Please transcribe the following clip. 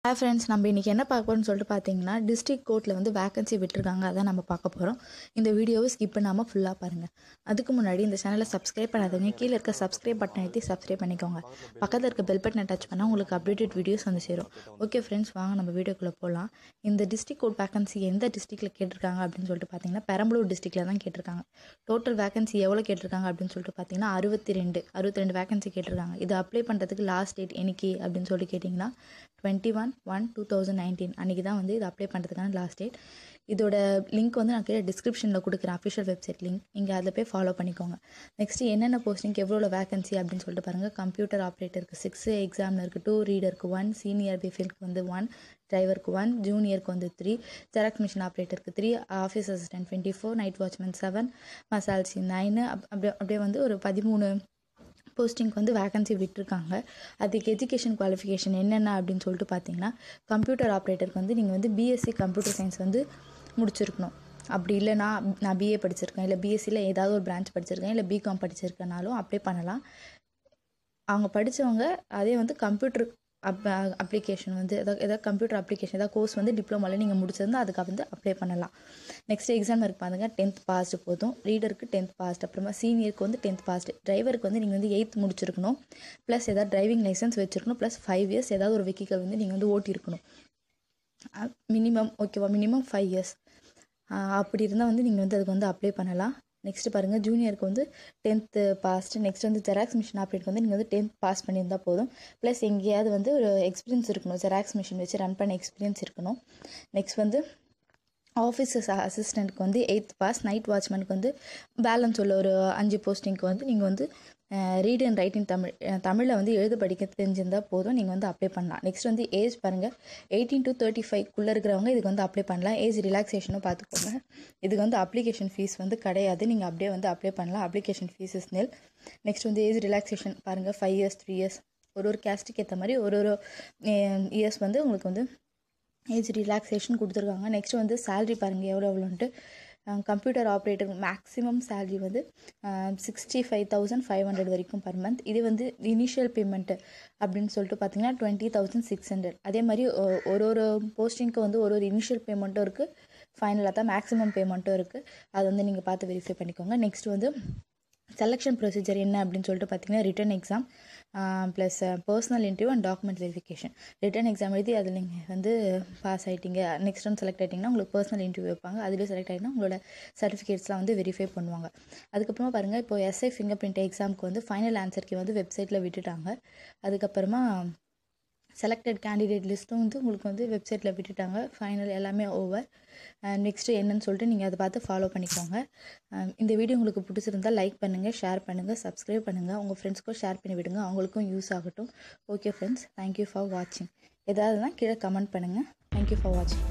Hi friends, நம்ம இன்னைக்கு என்ன பார்க்க போறோம்னு சொல்லிட்டு பார்த்தீங்கன்னா டிஸ்ட்ரிக்ட் கோர்ட்ல வந்து வேகன்சி விட்டுருக்காங்க. அதான் நம்ம பார்க்க போகிறோம். இந்த வீடியோவை ஸ்கிப் பண்ணாமல் ஃபுல்லாக பாருங்கள். அதுக்கு முன்னாடி இந்த சேனலை சப்ஸ்கிரைப் பண்ணாதவங்க கீழே இருக்க சப்ஸ்கிரைப் பட்டன் அழுத்தி சப்ஸ்கிரைப் பண்ணிக்கோங்க. பக்கத்தில் இருக்க பெல் பட்டனை டச் பண்ணால் உங்களுக்கு அப்டேட்டட் வீடியோஸ் வந்து சேரும். ஓகே ஃப்ரெண்ட்ஸ், வாங்க நம்ம வீடியோக்குள்ளே போகலாம். இந்த டிஸ்ட்ரிக்ட் கோர்ட் வேகன்சி எந்த டிஸ்ட்ரிக்டில் கேட்டிருக்காங்க அப்படின்னு சொல்லிட்டு பார்த்தீங்கன்னா பெரம்பலூர் டிஸ்ட்ரிக்டில் தான் கேட்டிருக்காங்க. டோட்டல் வேகன்சி எவ்வளோ கேட்டிருக்காங்க அப்படின்னு சொல்லிட்டு பார்த்தீங்கன்னா 62 வேகன்சி கேட்டிருக்காங்க. இது அப்ளை பண்ணுறதுக்கு லாஸ்ட் டேட் என்னைக்கு அப்படின்னு சொல்லிட்டு கேட்டிங்கன்னா 21/1/2019 அன்றைக்கி தான் வந்து இது அப்ளை பண்ணுறதுக்கான லாஸ்ட் டேட். இதோட லிங்க் வந்து நான் கீழே டிஸ்கிரிப்ஷனில் கொடுக்குறேன், அஃபிஷியல் வெப்சைட் லிங்க். நீங்கள் அதில் போய் ஃபாலோ பண்ணிக்கோங்க. நெக்ஸ்ட்டு என்னென்ன போஸ்டிங்க்கு எவ்வளோ வேகன்சி அப்படின்னு சொல்லிட்டு பாருங்கள். கம்ப்யூட்டர் ஆப்ரேட்டருக்கு 6, எக்ஸாமினருக்கு 2, ரீடருக்கு 1, சீனியர் பிஃபில்க்கு வந்து 1, டிரைவருக்கு 1, ஜூனியருக்கு வந்து 3, ஜெராக்ஸ் மிஷின் ஆப்ரேட்டருக்கு 3, ஆஃபீஸ் அசிஸ்டன்ட் 24, நைட் வாட்ச்மேன் 7, மசால்சி 9, அப்படியே வந்து ஒரு 13 போஸ்டிங்க்கு வந்து வேகன்சி விட்டுருக்காங்க. அதுக்கு எஜுகேஷன் குவாலிஃபிகேஷன் என்னென்ன அப்படின்னு சொல்லிட்டு பார்த்தீங்கன்னா கம்ப்யூட்டர் ஆப்ரேட்டருக்கு வந்து நீங்கள் வந்து பிஎஸ்சி கம்ப்யூட்டர் சயின்ஸ் வந்து முடிச்சிருக்கணும். அப்படி இல்லைனா நான் பிஏ படிச்சிருக்கேன், இல்லை பிஎஸ்சியில் ஏதாவது ஒரு பிரான்ச் படிச்சிருக்கேன், இல்லை பிகாம் படிச்சிருக்கனாலும் அப்ளை பண்ணலாம். அவங்க படித்தவங்க அதே வந்து கம்ப்யூட்டர் அப்ளிகேஷன் வந்து ஏதாவது கம்ப்யூட்டர் அப்ளிகேஷன் ஏதாவது கோர்ஸ் வந்து டிப்ளமோவில் நீங்கள் முடிச்சிருந்தால் அதுக்கு வந்து அப்ளை பண்ணலாம். நெக்ஸ்ட் எக்ஸாம் இருக்கு பாருங்க, 10th பாஸ்ட் போதும். ரீடருக்கு 10th பாஸ்ட், அப்புறமா சீனியருக்கு வந்து 10th பாஸ்ட், டிரைவருக்கு வந்து நீங்கள் வந்து 8th முடிச்சிருக்கணும், ப்ளஸ் ஏதாவது டிரைவிங் லைசன்ஸ் வச்சுருக்கணும், ப்ளஸ் 5 years ஏதாவது ஒரு வெஹிக்கல் வந்து நீங்கள் வந்து ஓட்டியிருக்கணும் மினிமம். ஓகேவா, மினிமம் 5 years. அப்படி இருந்தால் வந்து நீங்கள் வந்து அதுக்கு வந்து அப்ளை பண்ணலாம். நெக்ஸ்ட் பாருங்கள், ஜூனியருக்கு வந்து 10th பாஸ்ட். நெக்ஸ்ட் வந்து ஜெராக்ஸ் மிஷின் ஆப்ரேட் வந்து நீங்கள் வந்து 10th பாஸ் பண்ணியிருந்தால் போதும். ப்ளஸ் எங்கேயாவது வந்து ஒரு எக்ஸ்பீரியன்ஸ் இருக்கணும், ஜெராக்ஸ் மிஷின் வச்சு ரன் பண்ண எக்ஸ்பீரியன்ஸ் இருக்கணும். நெக்ஸ்ட் வந்து ஆஃபீஸ் அசிஸ்டண்ட்டுக்கு வந்து 8th பாஸ், நைட் வாட்ச்மேனுக்கு வந்து பேலன்ஸ் உள்ள ஒரு 5 போஸ்டிங்க்கு வந்து நீங்கள் வந்து ரீட் அண்ட் ரைட் இன் தமிழில் வந்து எழுத படிக்க தெரிஞ்சிருந்தால் போதும், நீங்கள் வந்து அப்ளை பண்ணலாம். நெக்ஸ்ட் வந்து ஏஜ் பாருங்கள், 18 to 35 இருக்கிறவங்க இதுக்கு வந்து அப்ளை பண்ணலாம். ஏஜ் ரிலாக்ஸேஷனும் பார்த்துக்கோங்க. இதுக்கு வந்து அப்ளிகேஷன் ஃபீஸ் வந்து கிடையாது, நீங்கள் அப்படியே வந்து அப்ளை பண்ணலாம். Application fees is nil. Next வந்து ஏஜ் ரிலாக்ஸேஷன் பாருங்கள், 5 years 3 years ஒரு கேஸ்ட்டுக்கு ஏற்ற மாதிரி ஒரு இயர்ஸ் வந்து உங்களுக்கு வந்து ஏஜ் ரிலாக்ஸேஷன் கொடுத்துருக்காங்க. நெக்ஸ்ட் வந்து சேலரி பாருங்கள் எவ்வளோன்ட்டு. கம்ப்யூட்டர் ஆப்ரேட்டர் மேக்ஸிமம் சேலரி வந்து 65,500 வரைக்கும் பர் மந்த். இது வந்து இனிஷியல் பேமெண்ட்டு அப்படின்னு சொல்லிட்டு பார்த்தீங்கன்னா 20,600. அதே மாதிரி ஒரு போஸ்டிங்க்கு வந்து ஒரு இனிஷியல் பேமெண்ட்டும் இருக்குது, ஃபைனலாக தான் மேக்ஸிமம் பேமெண்ட்டும் இருக்குது. அது வந்து நீங்கள் பார்த்து வெரிஃபை பண்ணிக்கோங்க. நெக்ஸ்ட் வந்து செலெக்ஷன் ப்ரொசீஜர் என்ன அப்படின்னு சொல்லிட்டு பார்த்தீங்கன்னா written exam plus personal interview and document verification. Written exam எழுதி அதில் நீங்கள் வந்து பாஸ் ஆகிட்டீங்க, நெக்ஸ்ட் ஒன் செலக்ட் ஆகிட்டிங்கன்னா உங்களுக்கு பர்சனல் இன்டர்வியூ வைப்பாங்க. அதில் செலக்ட் ஆகிட்டிங்கன்னா உங்களோட சர்டிஃபிகேட்ஸ்லாம் வந்து வெரிஃபை பண்ணுவாங்க. அதுக்கப்புறமா பாருங்கள், இப்போ எஸ்ஐ ஃபிங்கர் பிரிண்ட் எக்ஸாமுக்கு வந்து ஃபைனல் ஆன்சருக்கு வந்து வெப்சைட்டில் விட்டுட்டாங்க. அதுக்கப்புறமா செலக்டட் கேண்டிடேட் லிஸ்ட்டும் வந்து உங்களுக்கு வந்து வெப்சைட்டில் விட்டுட்டாங்க. ஃபைனல் எல்லாமே ஓவர். நெக்ஸ்ட்டு என்னன்னு சொல்லிட்டு நீங்கள் அதை பார்த்து ஃபாலோ பண்ணிக்கோங்க. இந்த வீடியோ உங்களுக்கு பிடிச்சிருந்தால் லைக் பண்ணுங்கள், ஷேர் பண்ணுங்கள், சப்ஸ்கிரைப் பண்ணுங்கள். உங்கள் ஃப்ரெண்ட்ஸ்க்கும் ஷேர் பண்ணி விடுங்க, அவங்களுக்கும் யூஸ் ஆகட்டும். ஓகே ஃப்ரெண்ட்ஸ், தேங்க்யூ ஃபார் வாட்சிங். ஏதாவதுனா கீழே கமெண்ட் பண்ணுங்கள். தேங்க்யூ ஃபார் வாட்சிங்.